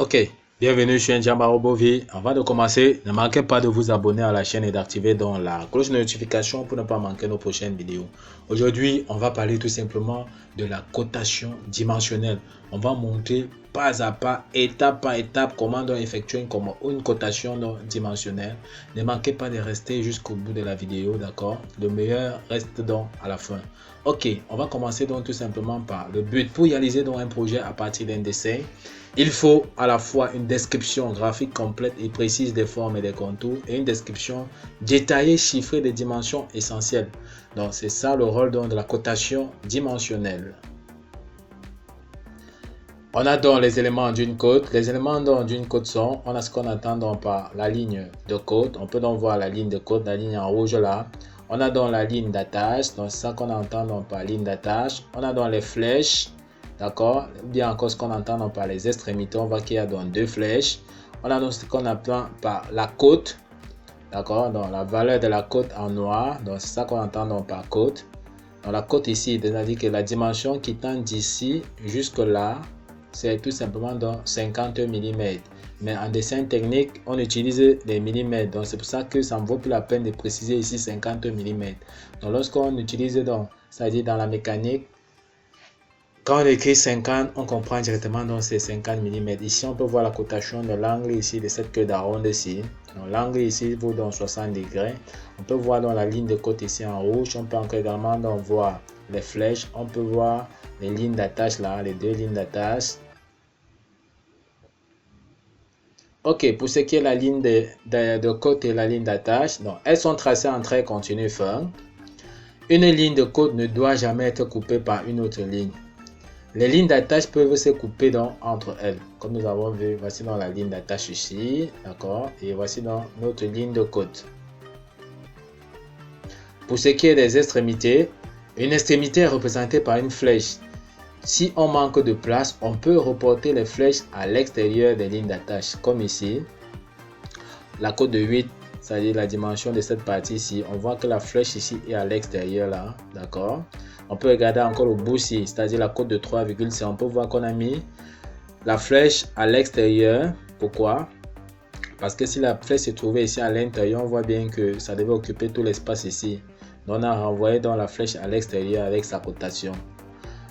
Ok, bienvenue sur Njamba Robovi. Avant de commencer, ne manquez pas de vous abonner à la chaîne et d'activer dans la cloche de notification pour ne pas manquer nos prochaines vidéos. Aujourd'hui, on va parler tout simplement de la cotation dimensionnelle. On va montrer pas à pas, étape par étape, comment on doit effectuer une cotation dimensionnelle. Ne manquez pas de rester jusqu'au bout de la vidéo, d'accord? Le meilleur reste donc à la fin. Ok, on va commencer donc tout simplement par le but. Pour réaliser donc un projet à partir d'un dessin, il faut à la fois une description graphique complète et précise des formes et des contours et une description détaillée, chiffrée des dimensions essentielles. Donc c'est ça le rôle donc de la cotation dimensionnelle. On a donc les éléments d'une côte. Les éléments d'une côte sont, on a ce qu'on entend donc par la ligne de côte. On peut donc voir la ligne de côte, la ligne en rouge là. On a donc la ligne d'attache, donc c'est ça qu'on entend donc par ligne d'attache. On a donc les flèches. D'accord, bien encore ce qu'on entend donc par les extrémités, on voit qu'il y a donc deux flèches. On a donc ce qu'on appelle par la côte, d'accord, donc la valeur de la côte en noir, donc c'est ça qu'on entend donc par côte. Donc la côte ici, c'est-à-dire que la dimension qui tend d'ici jusque là, c'est tout simplement donc 50 mm. Mais en dessin technique, on utilise les millimètres, donc c'est pour ça que ça ne vaut plus la peine de préciser ici 50 mm. Donc lorsqu'on utilise donc, c'est-à-dire dans la mécanique, quand on écrit 50, on comprend directement donc c'est 50 mm. Ici, on peut voir la cotation de l'angle ici de cette queue d'aronde ici. L'angle ici vaut donc 60 degrés. On peut voir dans la ligne de côte ici en rouge. On peut encore également donc voir les flèches. On peut voir les lignes d'attache là, les deux lignes d'attache. Ok, pour ce qui est la ligne de côte et la ligne d'attache, donc elles sont tracées en traits continus fins. Une ligne de côte ne doit jamais être coupée par une autre ligne. Les lignes d'attache peuvent se couper donc entre elles. Comme nous avons vu, voici dans la ligne d'attache ici, d'accord, et voici dans notre ligne de côte. Pour ce qui est des extrémités, une extrémité est représentée par une flèche. Si on manque de place, on peut reporter les flèches à l'extérieur des lignes d'attache, comme ici. La côte de 8, c'est-à-dire la dimension de cette partie ici, on voit que la flèche ici est à l'extérieur là, d'accord. On peut regarder encore le bout ici, c'est-à-dire la côte de 3,5. On peut voir qu'on a mis la flèche à l'extérieur. Pourquoi? Parce que si la flèche se trouvait ici à l'intérieur, on voit bien que ça devait occuper tout l'espace ici. Donc on a renvoyé dans la flèche à l'extérieur avec sa cotation.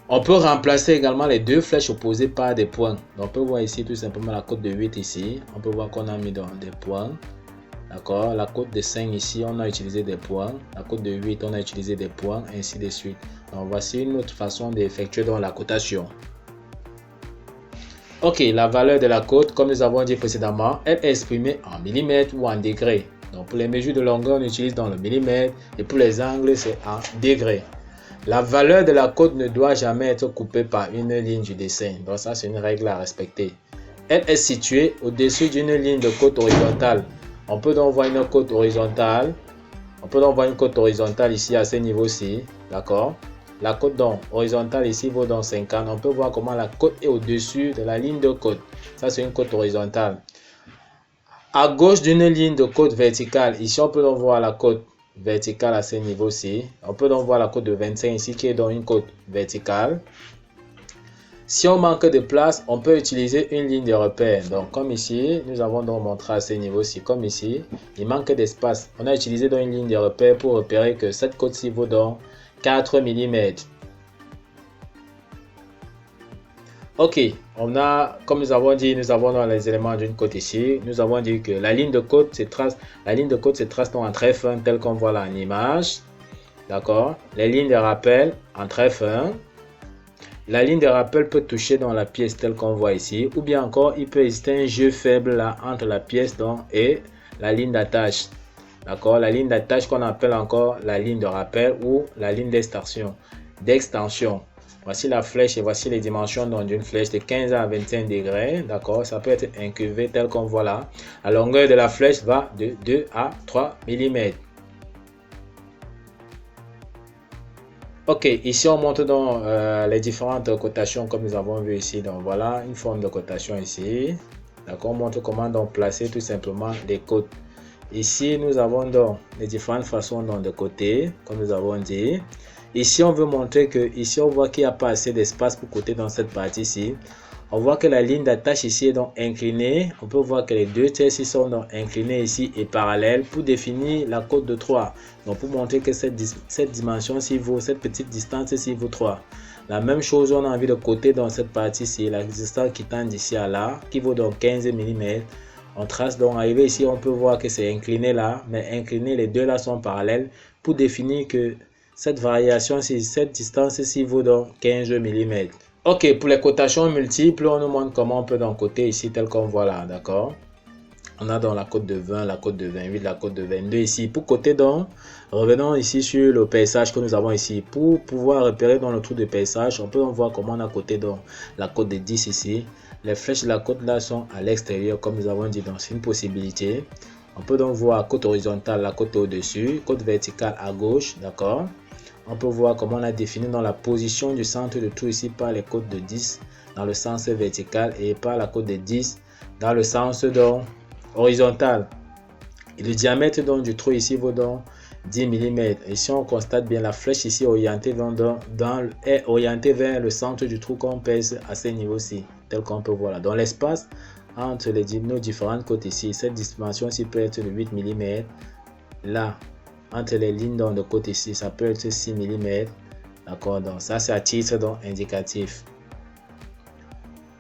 On peut remplacer également les deux flèches opposées par des points. Donc on peut voir ici tout simplement la côte de 8 ici. On peut voir qu'on a mis dans des points. D'accord, la côte de 5 ici, on a utilisé des points. La côte de 8, on a utilisé des points, ainsi de suite. Donc, voici une autre façon d'effectuer la cotation. Ok, la valeur de la côte, comme nous avons dit précédemment, elle est exprimée en millimètres ou en degrés. Donc, pour les mesures de longueur, on utilise dans le millimètre et pour les angles, c'est en degrés. La valeur de la côte ne doit jamais être coupée par une ligne du dessin. Donc, ça, c'est une règle à respecter. Elle est située au-dessus d'une ligne de côte horizontale. On peut donc voir une côte horizontale. On peut donc voir une côte horizontale ici à ce niveau-ci. D'accord? La côte donc horizontale ici vaut donc 50. On peut voir comment la côte est au-dessus de la ligne de côte. Ça, c'est une côte horizontale. À gauche d'une ligne de côte verticale, ici, on peut donc voir la côte verticale à ce niveau-ci. On peut donc voir la côte de 25 ici qui est donc une côte verticale. Si on manque de place, on peut utiliser une ligne de repère. Donc, comme ici, nous avons donc montré à ce niveau-ci, comme ici, il manque d'espace. On a utilisé donc une ligne de repère pour repérer que cette côte-ci vaut donc 4 mm. Ok, on a, comme nous avons dit, nous avons dans les éléments d'une côte ici. Nous avons dit que la ligne de côte se trace, donc en très fin, tel qu'on voit là en image. D'accord. Les lignes de rappel en très fin. La ligne de rappel peut toucher dans la pièce telle qu'on voit ici, ou bien encore il peut exister un jeu faible là entre la pièce donc, et la ligne d'attache. D'accord, la ligne d'attache qu'on appelle encore la ligne de rappel ou la ligne d'extension. Voici la flèche et voici les dimensions d'une flèche de 15 à 25 degrés. D'accord, ça peut être incurvé tel qu'on voit là. La longueur de la flèche va de 2 à 3 mm. Ok, ici on montre donc les différentes cotations comme nous avons vu ici. Donc voilà une forme de cotation ici. D'accord, on montre comment donc placer tout simplement les côtes. Ici nous avons donc les différentes façons donc de coter, comme nous avons dit. Ici on veut montrer que ici on voit qu'il n'y a pas assez d'espace pour coter dans cette partie-ci. On voit que la ligne d'attache ici est donc inclinée. On peut voir que les deux tiers ici sont donc inclinés ici et parallèles pour définir la côte de 3. Donc pour montrer que cette dimension-ci vaut, cette petite distance-ci vaut 3. La même chose, on a envie de coter dans cette partie-ci, la distance qui tend d'ici à là, qui vaut donc 15 mm. On trace donc, arrivé ici, on peut voir que c'est incliné là, mais incliné, les deux là sont parallèles pour définir que cette variation-ci, cette distance-ci vaut donc 15 mm. Ok, pour les cotations multiples, on nous montre comment on peut donc coter ici, tel qu'on voit là, d'accord? On a donc la cote de 20, la cote de 28, la cote de 22 ici. Pour coter donc, revenons ici sur le paysage que nous avons ici. Pour pouvoir repérer dans le trou de paysage, on peut donc voir comment on a coté donc la cote de 10 ici. Les flèches de la cote là sont à l'extérieur, comme nous avons dit, donc c'est une possibilité. On peut donc voir côte horizontale, la côte au-dessus, côte verticale à gauche, d'accord? On peut voir comment on a défini dans la position du centre de trou ici par les côtes de 10 dans le sens vertical et par la côte de 10 dans le sens donc horizontal. Et le diamètre donc du trou ici vaut donc 10 mm. Et si on constate bien, la flèche ici orientée est orientée vers le centre du trou qu'on pèse à ce niveau-ci, tel qu'on peut voir là. Dans l'espace entre nos différentes côtes ici, cette dimension ici peut être de 8 mm. Là, entre les lignes donc de côté ici, ça peut être 6 mm. D'accord, donc ça c'est à titre donc indicatif.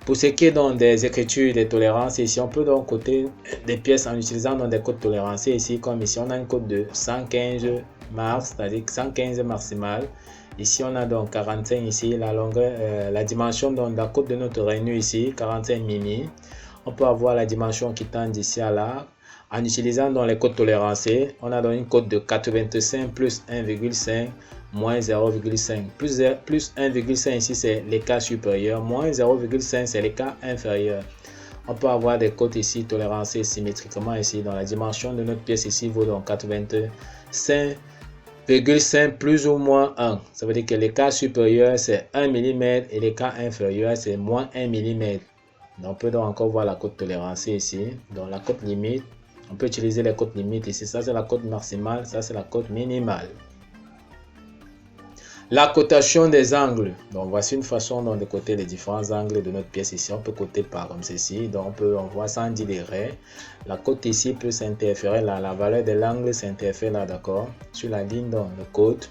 Pour ce qui est donc des écritures des tolérances, ici on peut donc coter des pièces en utilisant donc des codes tolérancés ici, comme ici on a une cote de 115 max, c'est-à-dire 115 maximal. Ici on a donc 45 ici, la longueur, la dimension donc de la cote de notre rainure ici, 45 mm. On peut avoir la dimension qui tend d'ici à là. En utilisant donc les codes tolérancés, on a donc une cote de 85 plus 1,5 moins 0,5. Plus 1,5 ici c'est l'écart supérieur, moins 0,5 c'est l'écart inférieur. On peut avoir des cotes ici tolérancées symétriquement ici. Dans la dimension de notre pièce ici vaut donc 85,5 plus ou moins 1. Ça veut dire que l'écart supérieur c'est 1 mm et l'écart inférieur c'est moins 1 mm. On peut donc encore voir la cote tolérancée ici. Donc la cote limite, on peut utiliser les cotes limites ici. Ça c'est la cote maximale, ça c'est la cote minimale. La cotation des angles. Donc voici une façon donc de coter les différents angles de notre pièce ici. On peut coter par comme ceci. Donc on voit 110 degrés. La cote ici peut s'interférer là. La valeur de l'angle s'interfère là, d'accord, sur la ligne donc de côte.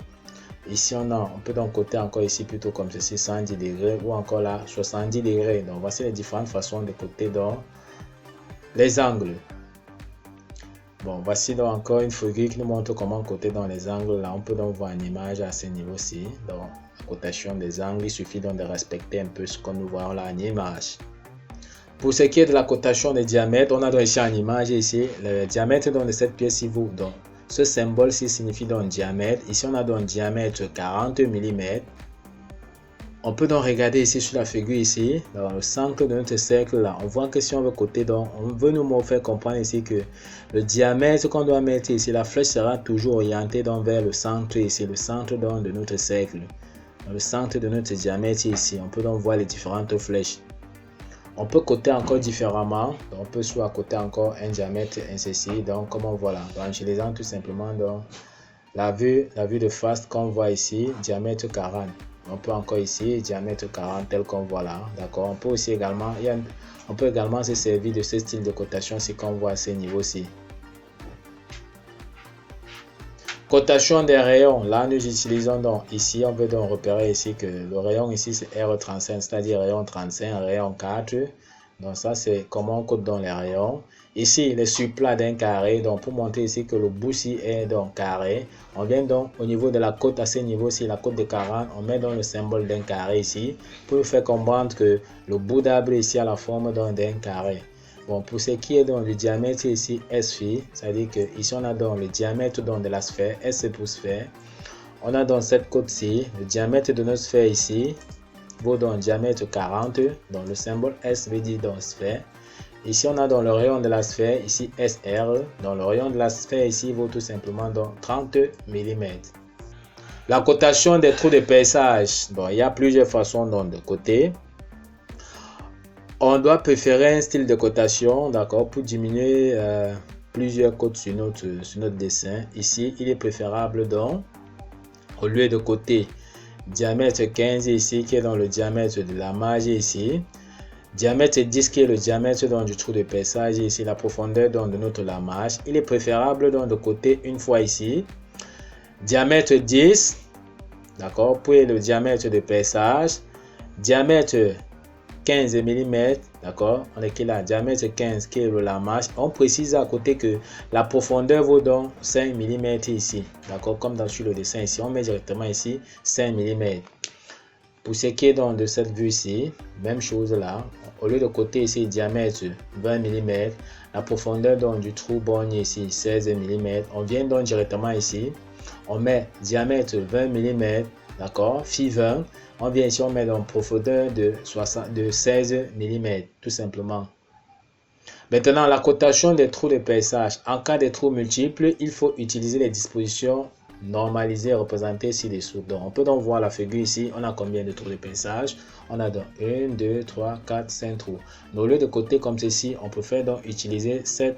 Ici on peut donc coter encore ici plutôt comme ceci, 110 degrés, ou encore là 70 degrés. Donc voici les différentes façons de coter donc les angles. Bon, voici donc encore une figure qui nous montre comment coter dans les angles. Là, on peut donc voir une image à ce niveau-ci. Donc, la cotation des angles, il suffit donc de respecter un peu ce que nous voyons là en image. Pour ce qui est de la cotation des diamètres, on a donc ici en image ici le diamètre donc de cette pièce vaut. Donc, ce symbole-ci signifie donc diamètre. Ici, on a donc diamètre 40 mm. On peut donc regarder ici sur la figure ici, dans le centre de notre cercle là, on voit que si on veut coter, donc on veut nous faire comprendre ici que le diamètre qu'on doit mettre ici, la flèche sera toujours orientée donc vers le centre ici, le centre donc de notre cercle. Dans le centre de notre diamètre ici, on peut donc voir les différentes flèches. On peut coter encore différemment, donc on peut soit coter encore un diamètre ainsi, donc comme on voit là, en utilisant tout simplement donc la vue de face qu'on voit ici, diamètre 40. On peut encore ici diamètre 40 tel qu'on voit là, d'accord. On peut aussi également, on peut également se servir de ce style de cotation si qu'on voit à ce niveau-ci. Cotation des rayons, là nous utilisons donc ici, on peut donc repérer ici que le rayon ici c'est R35, c'est-à-dire rayon 35, rayon 4. Donc ça c'est comment on cote dans les rayons. Ici les surplats d'un carré, donc pour montrer ici que le bout-ci est donc carré, on vient donc au niveau de la cote à ce niveau-ci, la cote de 40, on met donc le symbole d'un carré ici pour nous faire comprendre que le bout d'arbre ici a la forme d'un carré. Bon, pour ce qui est donc du diamètre ici S phi, c'est-à-dire que ici on a donc le diamètre donc de la sphère, S pour sphère. On a donc cette cote-ci, le diamètre de notre sphère ici vaut donc diamètre 40, donc le symbole S veut dire donc sphère. Ici on a donc le rayon de la sphère, ici SR, donc le rayon de la sphère ici vaut tout simplement donc 30 mm. La cotation des trous de perçage, bon, il y a plusieurs façons donc de coter. On doit préférer un style de cotation, d'accord, pour diminuer plusieurs côtes sur notre dessin. Ici, il est préférable donc, au lieu de coter diamètre 15 ici, qui est dans le diamètre de la marge ici, Diamètre 10 qui est le diamètre donc, du trou de perçage. Et ici, la profondeur donc, de notre lamage. Il est préférable donc, de coter une fois ici. Diamètre 10. D'accord. Puis le diamètre de perçage. Diamètre 15 mm. D'accord. On est qui là? Diamètre 15 qui est le lamage. On précise à côté que la profondeur vaut donc 5 mm ici. D'accord. Comme sur le dessin ici. On met directement ici 5 mm. Pour ce qui est donc de cette vue-ci, même chose là. Au lieu de côté ici, diamètre 20 mm, la profondeur donc, du trou borgne ici, 16 mm. On vient donc directement ici. On met diamètre 20 mm, d'accord, phi 20. On vient ici, on met donc profondeur de 16 mm, tout simplement. Maintenant, la cotation des trous de perçage. En cas de trous multiples, il faut utiliser les dispositions normalisées représentées ci-dessous. Donc, on peut donc voir la figure ici. On a combien de trous de perçage? On a donc 1, 2, 3, 4, 5 trous. Donc, au lieu de côté comme ceci, on peut faire donc utiliser cette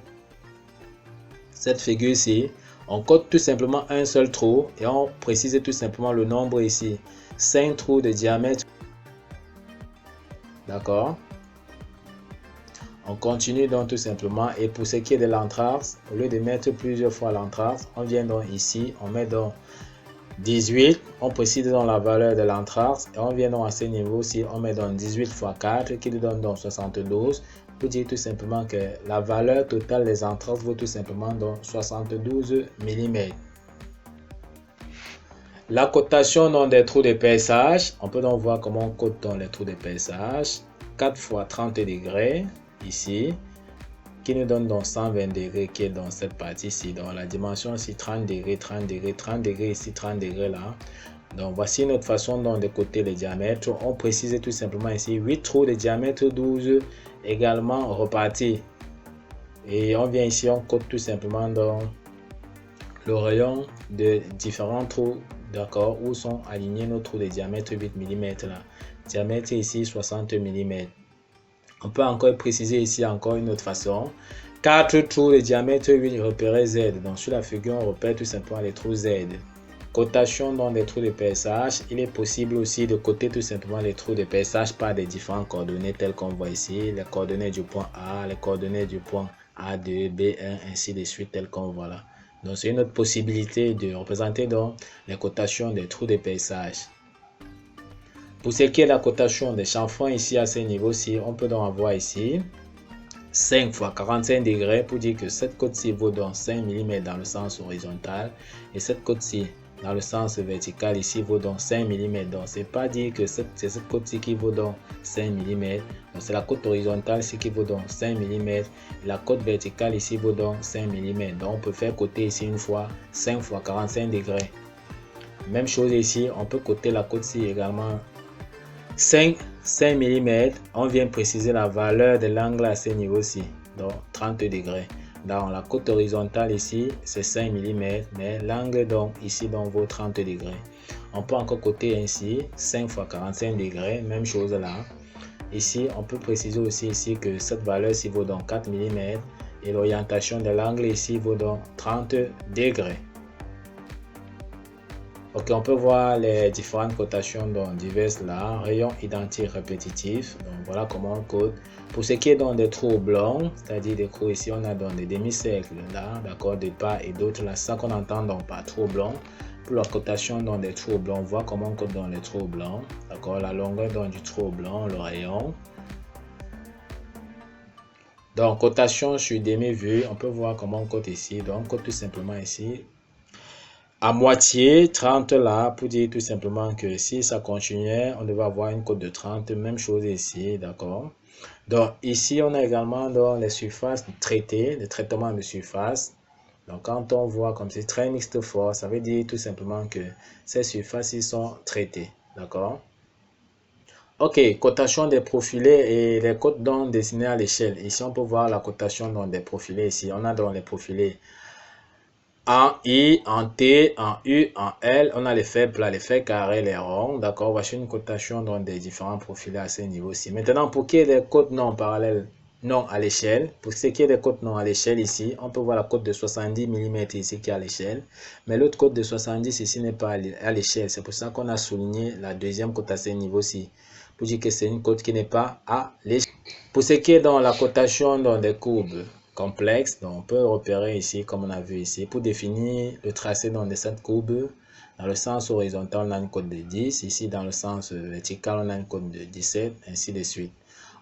figure ici. On cote tout simplement un seul trou et on précise tout simplement le nombre ici. 5 trous de diamètre. D'accord? On continue donc tout simplement. Et pour ce qui est de l'entrave, au lieu de mettre plusieurs fois l'entrave, on vient donc ici, on met donc 18. On précise donc la valeur de l'entrave. Et on vient donc à ce niveau-ci, on met donc 18 fois 4 qui nous donne donc 72. Pour dire tout simplement que la valeur totale des entraves vaut tout simplement donc 72 mm. La cotation donc des trous de perçage. On peut donc voir comment on cote dans les trous de perçage. 4 fois 30 degrés. Ici, qui nous donne donc 120 degrés qui est dans cette partie-ci. Donc la dimension ici 30 degrés, 30 degrés, 30 degrés ici, 30 degrés là. Donc voici notre façon donc de coter les diamètres. On précise tout simplement ici 8 trous de diamètre 12 également repartis. Et on vient ici, on cote tout simplement dans le rayon de différents trous, d'accord, où sont alignés nos trous de diamètre 8 mm là. Diamètre ici 60 mm. On peut encore préciser ici encore une autre façon. 4 trous de diamètre 8 repérés Z. Donc sur la figure, on repère tout simplement les trous Z. Cotation dans des trous de perçage. Il est possible aussi de coter tout simplement les trous de perçage par des différentes coordonnées telles qu'on voit ici. Les coordonnées du point A, les coordonnées du point A2, B1, ainsi de suite telles qu'on voit là. Donc c'est une autre possibilité de représenter donc les cotations des trous de perçage. Pour ce qui est de la cotation des chanfreins ici à ce niveau-ci, on peut donc avoir ici 5 fois 45 degrés pour dire que cette côte-ci vaut donc 5 mm dans le sens horizontal et cette côte-ci dans le sens vertical ici vaut donc 5 mm. Donc c'est pas dire que c'est cette côte-ci qui vaut donc 5 mm. Donc c'est la côte horizontale ici qui vaut donc 5 mm et la côte verticale ici vaut donc 5 mm. Donc on peut faire coter ici une fois 5 fois 45 degrés. Même chose ici, on peut coter la côte-ci également 5 mm, on vient préciser la valeur de l'angle à ce niveau-ci, donc 30 degrés. Dans la côte horizontale ici, c'est 5 mm, mais l'angle donc ici donc vaut 30 degrés. On peut encore coter ainsi 5 fois 45 degrés, même chose là. Ici, on peut préciser aussi ici que cette valeur-ci vaut donc 4 mm et l'orientation de l'angle ici vaut donc 30 degrés. Ok, on peut voir les différentes cotations donc diverses là, rayon identique répétitif. Donc voilà comment on code. Pour ce qui est donc des trous blancs, c'est-à-dire des trous ici, on a donc des demi-cercles là, d'accord, de part et d'autre là, ça qu'on entend donc par trou blanc. Pour la cotation dans des trous blancs, on voit comment on code dans les trous blancs, d'accord, la longueur donc du trou blanc, le rayon. Donc cotation sur demi-vue, on peut voir comment on code ici. Donc on code tout simplement ici à moitié 30 là pour dire tout simplement que si ça continuait on devait avoir une cote de 30, même chose ici, d'accord. Donc ici on a également dans les surfaces traitées, le traitement de surface. Donc quand on voit comme c'est très mixte fort, ça veut dire tout simplement que ces surfaces ils sont traitées, d'accord. Ok, cotation des profilés et les cotes donc dessinées à l'échelle. Ici on peut voir la cotation donc des profilés. Ici on a donc les profilés en I, en T, en U, en L, on a les faits plats, les faits carrés, les ronds. D'accord, voici une cotation dans des différents profils à ce niveau-ci. Maintenant, pour qu'il y ait des cotes non parallèles, non à l'échelle, pour ce qui est des cotes non à l'échelle ici, on peut voir la cote de 70 mm ici qui est à l'échelle. Mais l'autre cote de 70 ici n'est pas à l'échelle. C'est pour ça qu'on a souligné la deuxième cote à ce niveau-ci. Pour dire que c'est une cote qui n'est pas à l'échelle. Pour ce qui est dans la cotation dans des courbes complexes, donc on peut repérer ici, comme on a vu ici, pour définir le tracé dans cette courbe. Dans le sens horizontal, on a une cote de 10. Ici, dans le sens vertical, on a une cote de 17, ainsi de suite.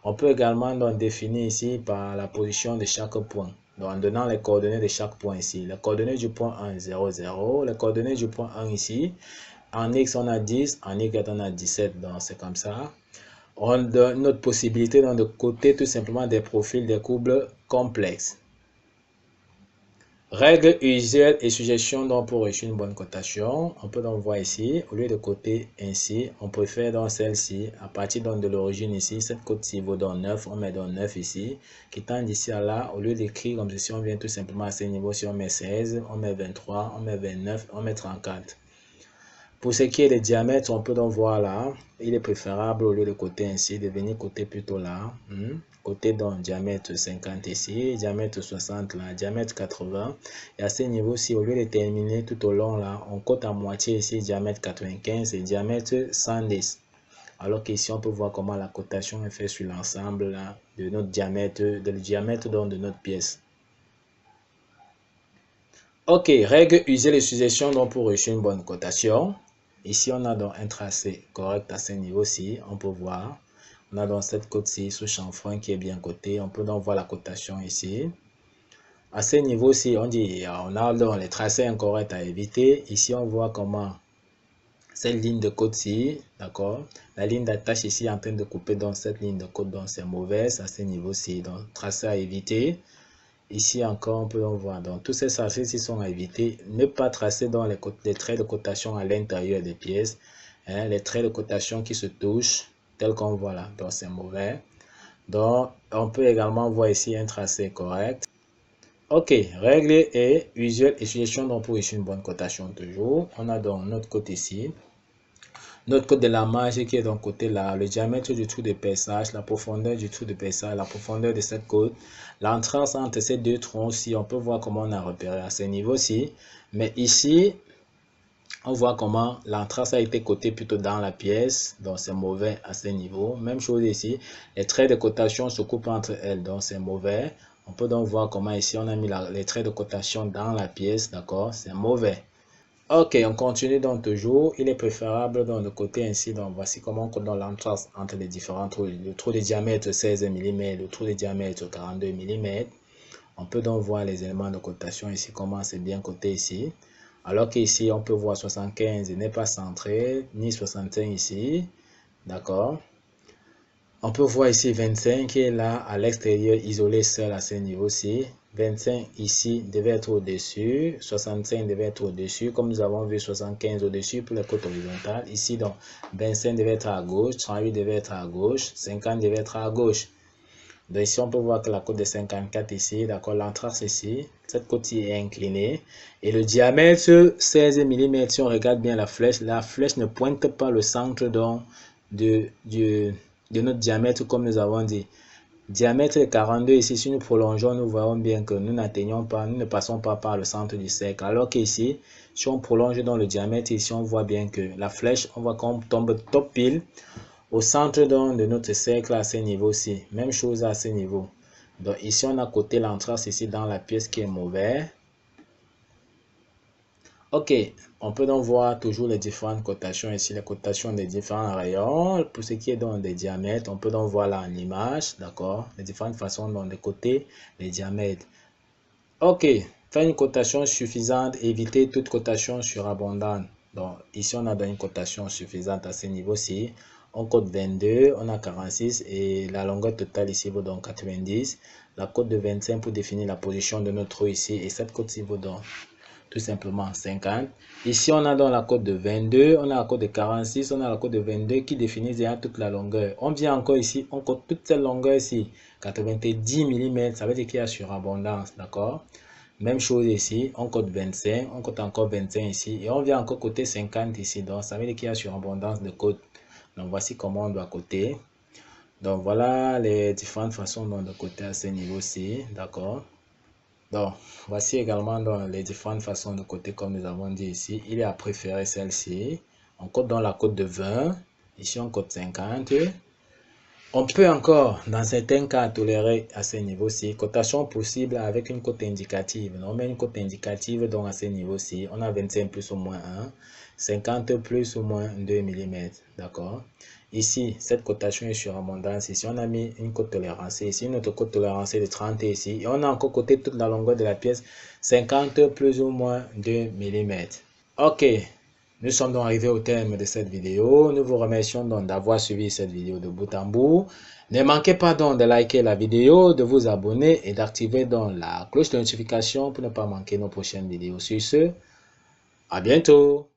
On peut également donc définir ici par la position de chaque point. Donc, en donnant les coordonnées de chaque point ici. Les coordonnées du point 1, 0, 0. Les coordonnées du point 1 ici. En X, on a 10. En Y, on a 17. Donc, c'est comme ça. On donne notre possibilité donc, de coter tout simplement des profils des courbes complexes. Règles usuelles et suggestions donc pour réussir une bonne cotation. On peut donc voir ici, au lieu de coter ainsi, on préfère dans celle-ci, à partir donc de l'origine ici, cette cote-ci vaut donc 9, on met donc 9 ici, qui tend d'ici à là, au lieu d'écrire comme ceci, on vient tout simplement à ce niveau, si on met 16, on met 23, on met 29, on met 34. Pour ce qui est des diamètres, on peut donc voir là, il est préférable au lieu de coter ainsi, de venir coter plutôt là. Côté donc diamètre 50 ici, diamètre 60 là, diamètre 80. Et à ce niveau-ci, au lieu de terminer tout au long là, on cote à moitié ici, diamètre 95 et diamètre 110. Alors qu'ici, on peut voir comment la cotation est faite sur l'ensemble de notre diamètre, donc de notre pièce. Ok, règles usées les suggestions donc pour réussir une bonne cotation. Ici, on a donc un tracé correct à ce niveau-ci. On peut voir. On a donc cette cote-ci sous chanfrein qui est bien cotée. On peut donc voir la cotation ici. À ce niveau-ci, on a donc les tracés incorrects à éviter. Ici, on voit comment cette ligne de côte-ci, d'accord, la ligne d'attache ici est en train de couper dans cette ligne de côte, donc c'est mauvais à ce niveau-ci. Donc, tracé à éviter. Ici encore, on peut en voir. Donc, tous ces tracés-ci sont à éviter. Ne pas tracer dans les traits de cotation à l'intérieur des pièces. Les traits de cotation qui se touchent, tels qu'on voit là. Donc, c'est mauvais. Donc, on peut également voir ici un tracé correct. Ok, règles et usuelles et suggestions donc pour réussir une bonne cotation toujours. On a donc notre côté ici. Notre côte de la marge qui est donc côté là, le diamètre du trou de perçage, la profondeur du trou de perçage, la profondeur de cette côte, l'entrance entre ces deux troncs-ci, on peut voir comment on a repéré à ce niveau-ci. Mais ici, on voit comment l'entrance a été cotée plutôt dans la pièce, donc c'est mauvais à ce niveau. Même chose ici, les traits de cotation se coupent entre elles, donc c'est mauvais. On peut donc voir comment ici on a mis les traits de cotation dans la pièce, d'accord, c'est mauvais. Ok, on continue donc toujours. Il est préférable donc de coter ainsi. Donc voici comment on cote dans l'entrance entre les différents trous. Le trou de diamètre 16 mm, le trou de diamètre 42 mm. On peut donc voir les éléments de cotation ici, comment c'est bien coté ici. Alors qu'ici, on peut voir 75 n'est pas centré, ni 65 ici. D'accord. On peut voir ici 25 qui est là à l'extérieur, isolé seul à ce niveau-ci. 25 ici devait être au-dessus, 65 devait être au-dessus, comme nous avons vu 75 au-dessus pour les côtes horizontales. Ici, donc, 25 devait être à gauche, 38 devait être à gauche, 50 devait être à gauche. Donc ici, on peut voir que la côte de 54 ici, d'accord, l'entrance ici, cette côte-ci est inclinée. Et le diamètre 16 mm, si on regarde bien la flèche ne pointe pas le centre donc, de notre diamètre comme nous avons dit. Diamètre 42 ici, si nous prolongeons, nous voyons bien que nous n'atteignons pas, nous ne passons pas par le centre du cercle. Alors qu'ici, si on prolonge dans le diamètre, ici, on voit bien que la flèche, on voit qu'on tombe top pile au centre donc, de notre cercle à ce niveau-ci. Même chose à ce niveau. Donc ici, on a coté l'entrance ici dans la pièce qui est mauvaise. Ok, on peut donc voir toujours les différentes cotations ici, les cotations des différents rayons. Pour ce qui est donc des diamètres, on peut donc voir là en image, d'accord, les différentes façons dont de coter les diamètres. Ok, faire une cotation suffisante, éviter toute cotation surabondante. Donc ici, on a donc une cotation suffisante à ce niveau-ci. On cote 22, on a 46 et la longueur totale ici vaut donc 90. La cote de 25 pour définir la position de notre trou ici et cette cote-ci vaut donc tout simplement 50. Ici, on a donc la cote de 22, on a la cote de 46, on a la cote de 22 qui définit déjà toute la longueur. On vient encore ici, on cote toute cette longueur ici, 90 mm, ça veut dire qu'il y a surabondance, d'accord? Même chose ici, on cote 25, on cote encore 25 ici, et on vient encore coter 50 ici, donc ça veut dire qu'il y a surabondance de cote. Donc voici comment on doit coter. Donc voilà les différentes façons de coter à ce niveau-ci, d'accord? Donc, voici également les différentes façons de coter comme nous avons dit ici. Il est à préférer celle-ci. On cote dans la cote de 20. Ici, on cote 50. On peut encore, dans certains cas, tolérer à ce niveau-ci, cotation possible avec une cote indicative. On met une cote indicative, donc à ce niveau-ci, on a 25 plus ou moins 1, 50 plus ou moins 2 mm. D'accord? Ici, cette cotation est sur abondance. Ici, on a mis une cote tolérance. Ici, une autre cote tolérance de 30 ici. Et on a encore coté toute la longueur de la pièce, 50 plus ou moins 2 mm. Ok. Nous sommes donc arrivés au terme de cette vidéo. Nous vous remercions donc d'avoir suivi cette vidéo de bout en bout. Ne manquez pas donc de liker la vidéo, de vous abonner et d'activer donc la cloche de notification pour ne pas manquer nos prochaines vidéos. Sur ce, à bientôt.